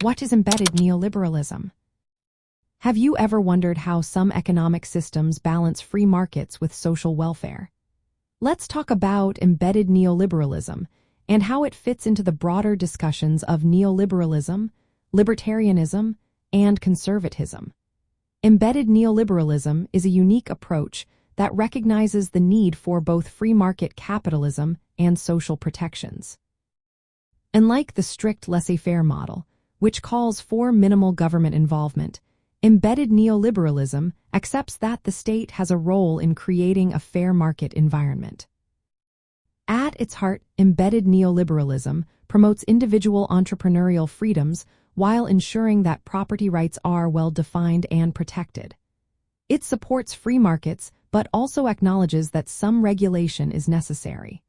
What is embedded neoliberalism? Have you ever wondered how some economic systems balance free markets with social welfare? Let's talk about embedded neoliberalism and how it fits into the broader discussions of neoliberalism, libertarianism, and conservatism. Embedded neoliberalism is a unique approach that recognizes the need for both free market capitalism and social protections. Unlike the strict laissez-faire model, which calls for minimal government involvement, embedded neoliberalism accepts that the state has a role in creating a fair market environment. At its heart, embedded neoliberalism promotes individual entrepreneurial freedoms while ensuring that property rights are well defined and protected. It supports free markets but also acknowledges that some regulation is necessary.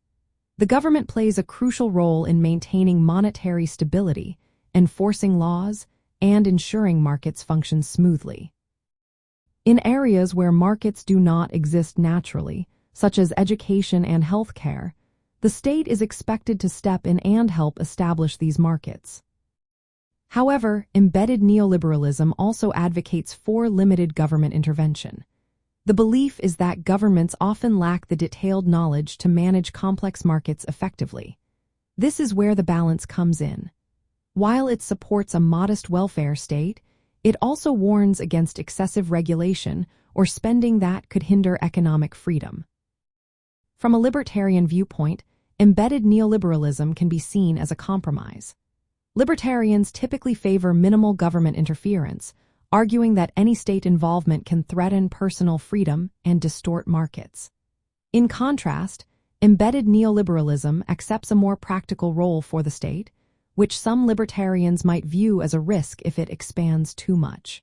The government plays a crucial role in maintaining monetary stability, enforcing laws, and ensuring markets function smoothly. In areas where markets do not exist naturally, such as education and healthcare, the state is expected to step in and help establish these markets. However, embedded neoliberalism also advocates for limited government intervention. The belief is that governments often lack the detailed knowledge to manage complex markets effectively. This is where the balance comes in. While it supports a modest welfare state, it also warns against excessive regulation or spending that could hinder economic freedom. From a libertarian viewpoint, embedded neoliberalism can be seen as a compromise. Libertarians typically favor minimal government interference, arguing that any state involvement can threaten personal freedom and distort markets. In contrast, embedded neoliberalism accepts a more practical role for the state, which some libertarians might view as a risk if it expands too much.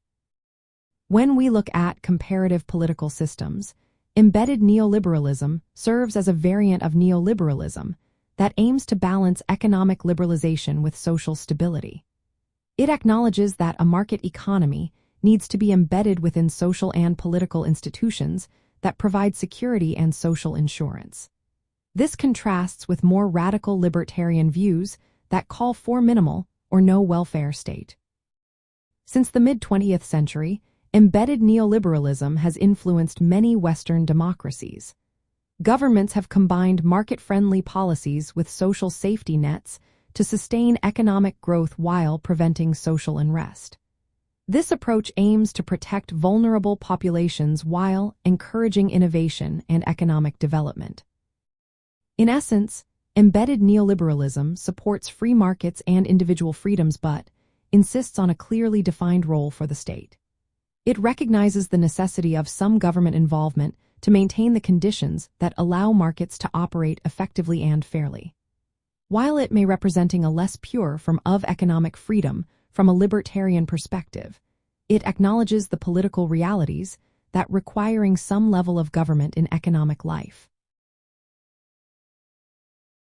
When we look at comparative political systems, embedded neoliberalism serves as a variant of neoliberalism that aims to balance economic liberalization with social stability. It acknowledges that a market economy needs to be embedded within social and political institutions that provide security and social insurance. This contrasts with more radical libertarian views that call for minimal or no welfare state. Since the mid-20th century, embedded neoliberalism has influenced many Western democracies. Governments have combined market-friendly policies with social safety nets to sustain economic growth while preventing social unrest. This approach aims to protect vulnerable populations while encouraging innovation and economic development. In essence, embedded neoliberalism supports free markets and individual freedoms but insists on a clearly defined role for the state. It recognizes the necessity of some government involvement to maintain the conditions that allow markets to operate effectively and fairly. While it may representing a less pure form of economic freedom from a libertarian perspective, it acknowledges the political realities that requiring some level of government in economic life.